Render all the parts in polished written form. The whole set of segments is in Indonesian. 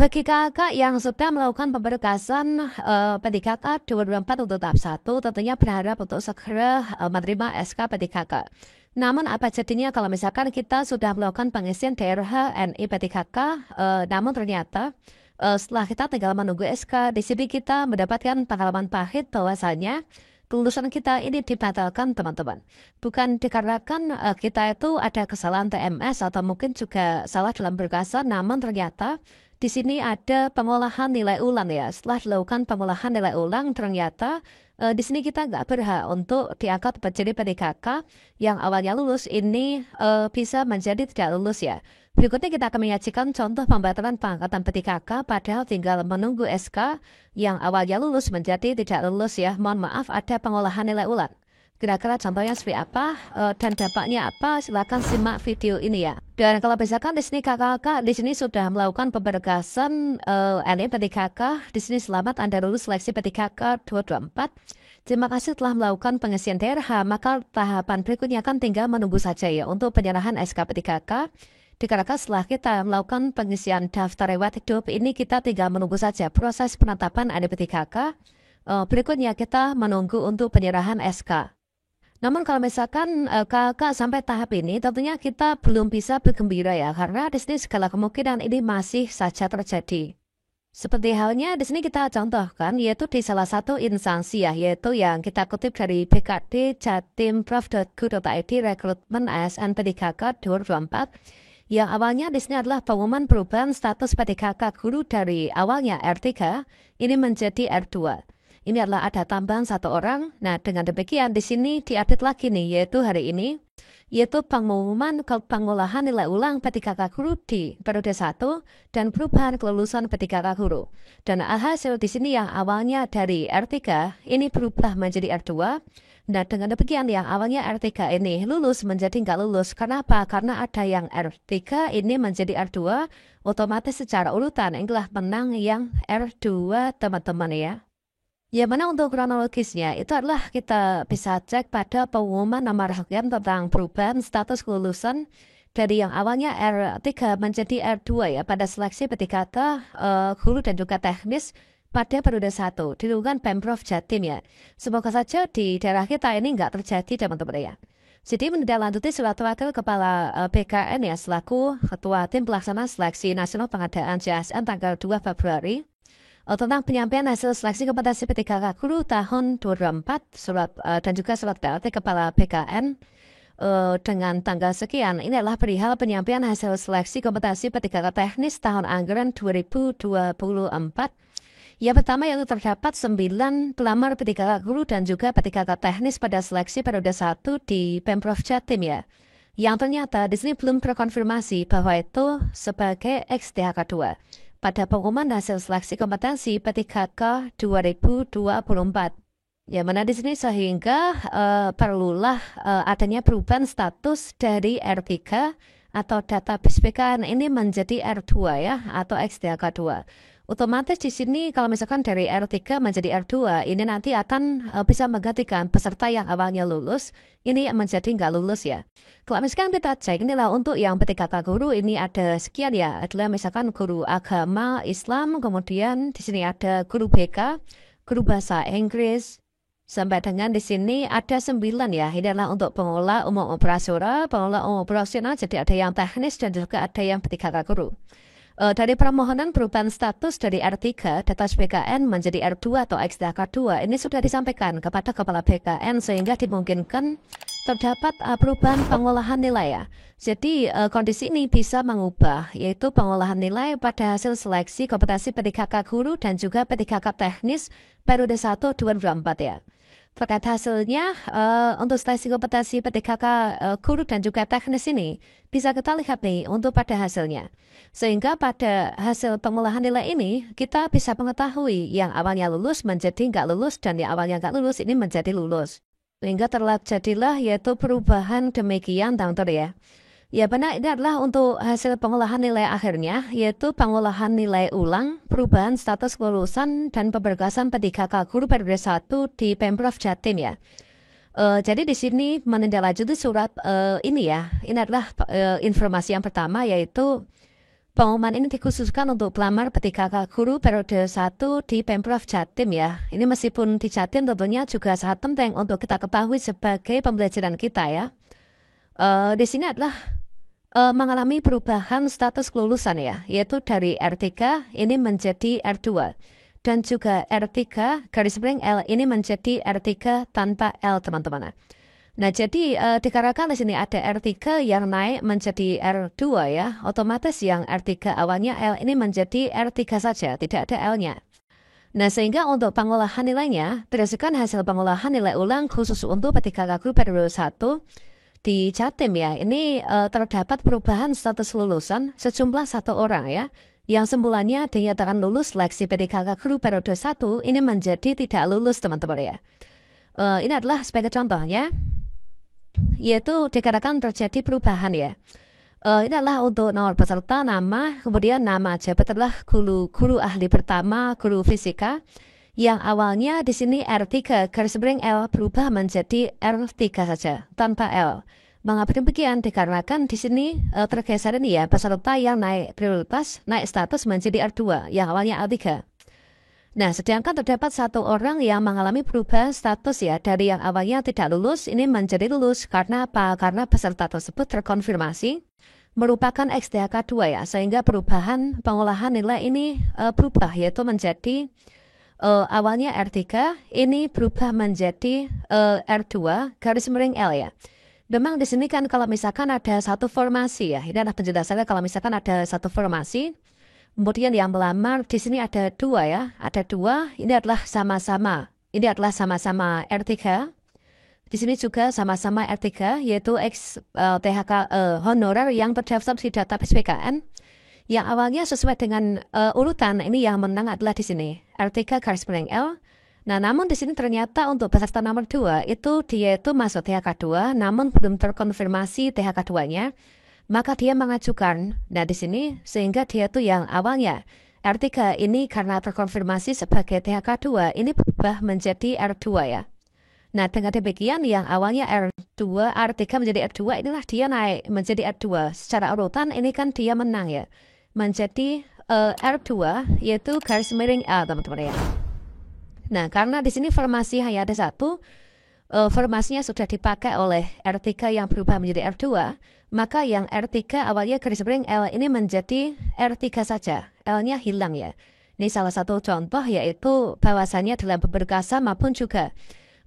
Bagi kakak yang sudah melakukan pemberkasan PTKK 2024 untuk tahap 1, tentunya berharap untuk segera menerima SK PTKK. Namun apa jadinya kalau misalkan kita sudah melakukan pengisian DRH NI PTKK, namun ternyata setelah kita tinggal menunggu SK, di sini kita mendapatkan pengalaman pahit bahwasanya kelulusan kita ini dibatalkan teman-teman. Bukan dikarenakan kita itu ada kesalahan TMS atau mungkin juga salah dalam berkasan, namun ternyata di sini ada pengolahan nilai ulang ya. Setelah dilakukan pengolahan nilai ulang, ternyata di sini kita nggak berhak untuk diangkat menjadi PTKK yang awalnya lulus ini bisa menjadi tidak lulus ya. Berikutnya kita akan menyajikan contoh pembatalan pengangkatan PTKK padahal tinggal menunggu SK yang awalnya lulus menjadi tidak lulus ya. Mohon maaf ada pengolahan nilai ulang. Kira-kira contohnya seperti apa dan dampaknya apa? Silakan simak video ini ya. Dan kalau misalkan di sini kakak-kakak di sini sudah melakukan pemberkasan NI PTKK, di sini selamat Anda lulus seleksi PTKK 2024. Terima kasih telah melakukan pengisian DRH. Maka tahapan berikutnya akan tinggal menunggu saja ya untuk penyerahan SK PTKK. Dikarenakan setelah kita melakukan pengisian daftar riwayat hidup ini kita tinggal menunggu saja proses penetapan NI PTKK. Berikutnya kita menunggu untuk penyerahan SK. Namun kalau misalkan kakak sampai tahap ini tentunya kita belum bisa bergembira ya karena di sini segala kemungkinan ini masih saja terjadi. Seperti halnya di sini kita contohkan yaitu di salah satu instansi ya yaitu yang kita kutip dari BKD jatimprof.go.id rekrutmen ASN PTKK 2024 yang awalnya di sini adalah pengumuman perubahan status PTKK guru dari awalnya R3 ini menjadi R2. Ini adalah ada tambahan 1 orang. Nah, dengan demikian di sini diupdate lagi nih, yaitu hari ini, yaitu pengumuman pengolahan nilai ulang PTKK guru di periode 1 dan perubahan kelulusan PTKK guru. Dan hasil di sini yang awalnya dari R3 ini berubah menjadi R2. Nah, dengan demikian yang awalnya R3 ini lulus menjadi nggak lulus. Kenapa? Karena ada yang R3 ini menjadi R2, otomatis secara urutan inilah menang yang R2 teman-teman ya. Ya mana untuk kronologisnya itu adalah kita bisa cek pada pengumuman nomor hakim tentang perubahan status kelulusan dari yang awalnya R3 menjadi R2 ya pada seleksi PTKK guru dan juga teknis pada periode 1 dilakukan Pemprov Jatim ya. Semoga saja di daerah kita ini nggak terjadi teman-teman ya. Jadi menindaklanjuti surat wakil kepala BKN ya selaku ketua tim pelaksana seleksi nasional pengadaan JSN tanggal 2 Februari. Tentang penyampaian hasil seleksi kompetensi PTKK guru tahun 2024 dan juga surat PLT Kepala BKN dengan tanggal sekian. Ini adalah perihal penyampaian hasil seleksi kompetensi PTKK teknis tahun anggaran 2024. Yang pertama yaitu terdapat 9 pelamar PTKK guru dan juga PTKK teknis pada seleksi periode 1 di Pemprov Jatim ya. Yang ternyata di sini belum terkonfirmasi bahwa itu sebagai XDHK 2. Pada pengumuman hasil seleksi kompetensi PTKK 2024. Ya mana di sini sehingga perlulah adanya perubahan status dari R3 atau database BKN ini menjadi R2 ya atau XDHK 2. Otomatis di sini kalau misalkan dari R3 menjadi R2 ini nanti akan bisa menggantikan peserta yang awalnya lulus ini menjadi nggak lulus ya. Kalau misalkan kita cek inilah untuk yang PTKK guru ini ada sekian ya adalah misalkan guru agama Islam kemudian di sini ada guru BK, guru bahasa Inggris sampai dengan di sini ada 9 ya. Ini adalah untuk pengelola umum operasional, pengelola umum operasional jadi ada yang teknis dan juga ada yang PTKK guru. Dari permohonan perubahan status dari R3 data BKN menjadi R2 atau XDHK 2 ini sudah disampaikan kepada Kepala BKN sehingga dimungkinkan terdapat perubahan pengolahan nilai ya. Jadi kondisi ini bisa mengubah yaitu pengolahan nilai pada hasil seleksi kompetensi PTKK guru dan juga PTKK teknis periode 1 2024 ya. Terkait hasilnya untuk seleksi kompetensi PTKK guru dan juga teknis ini bisa kita lihat nih untuk pada hasilnya. Sehingga pada hasil pengolahan nilai ini kita bisa mengetahui yang awalnya lulus menjadi nggak lulus dan yang awalnya nggak lulus ini menjadi lulus. Sehingga terjadilah yaitu perubahan demikian teman-teman ya. Ya benar ini adalah untuk hasil pengolahan nilai akhirnya yaitu pengolahan nilai ulang, perubahan status kelulusan dan pemberkasan PTKK guru periode 1 di Pemprov Jatim ya. Jadi di sini menindaklanjuti surat ini ya. Ini adalah informasi yang pertama yaitu Pengumuman ini dikhususkan untuk pelamar PTKK Guru periode 1 di Pemprov Jatim ya. Ini meskipun di Jatim tentunya juga sangat penting untuk kita ketahui sebagai pembelajaran kita ya. Di sini adalah mengalami perubahan status kelulusan ya, yaitu dari R3 ini menjadi R2. Dan juga R3 garis miring L ini menjadi R3 tanpa L teman-teman. Nah, jadi dikarenakan di sini ada R3 yang naik menjadi R2 ya, otomatis yang R3 awalnya L ini menjadi R3 saja, tidak ada L-nya. Nah, sehingga untuk pengolahan nilainya, berdasarkan hasil pengolahan nilai ulang khusus untuk PTKK Guru periode 1 di Jatim ya, ini terdapat perubahan status lulusan sejumlah 1 orang ya, yang semulanya dinyatakan lulus seleksi PTKK Guru periode 1 ini menjadi tidak lulus teman-teman ya. Ini adalah sebagai contohnya, yaitu dikatakan terjadi perubahan ya. Ini adalah untuk nomor peserta, nama, kemudian nama jabat adalah guru ahli pertama, guru fisika, yang awalnya di sini R3 garis miring L berubah menjadi R3 saja tanpa L. Mengapa demikian? Dikarenakan di sini tergeser ini ya, peserta yang naik prioritas, naik status menjadi R2 yang awalnya R3. Nah, sedangkan terdapat 1 orang yang mengalami perubahan status ya, dari yang awalnya tidak lulus ini menjadi lulus. Karena apa? Karena peserta tersebut terkonfirmasi merupakan XDHK 2 ya, sehingga perubahan pengolahan nilai ini berubah, yaitu menjadi awalnya R3 ini berubah menjadi R2 garis miring L ya. Memang di sini kan kalau misalkan ada satu formasi ya, ini adalah penjelasannya kalau misalkan ada satu formasi, kemudian yang melamar di sini ada 2 ya, ada 2. Ini adalah sama-sama R3. Di sini juga sama-sama R3, yaitu THK honorer yang terdaftar di database PKN. Yang awalnya sesuai dengan urutan ini yang menang adalah di sini R3 garis miring L. Nah, namun di sini ternyata untuk peserta nomor 2 itu dia itu masuk THK 2, namun belum terkonfirmasi THK 2-nya. Maka dia mengajukan, nah di sini sehingga dia tuh yang awalnya R3 ini karena terkonfirmasi sebagai THK 2 ini berubah menjadi R2 ya. Nah, dengan demikian yang awalnya R2, R3 menjadi R2 inilah dia naik menjadi R2. Secara urutan ini kan dia menang ya, menjadi R2 yaitu garis miring A teman-teman ya. Nah, karena di sini formasi hanya ada 1, formasinya sudah dipakai oleh R3 yang berubah menjadi R2, maka yang R3 awalnya garis miring L ini menjadi R3 saja, L-nya hilang ya. Ini salah satu contoh yaitu bahwasannya dalam pemberkasan maupun juga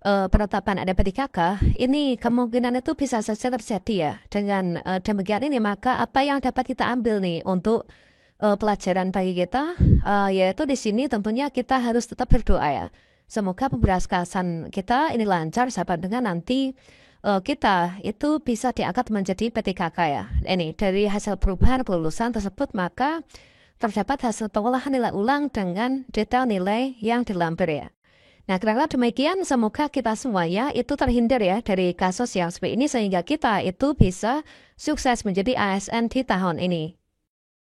penetapan ada PTKK, ini kemungkinan itu bisa saja terjadi ya. Dengan demikian ini maka apa yang dapat kita ambil nih untuk pelajaran bagi kita, yaitu di sini tentunya kita harus tetap berdoa ya. Semoga pemberkasan kita ini lancar sampai dengan nanti kita itu bisa diangkat menjadi PTKK ya. Ini dari hasil perubahan kelulusan tersebut maka terdapat hasil pengolahan nilai ulang dengan detail nilai yang dilampir ya. Nah, karena demikian semoga kita semuanya itu terhindar ya dari kasus yang seperti ini sehingga kita itu bisa sukses menjadi ASN di tahun ini.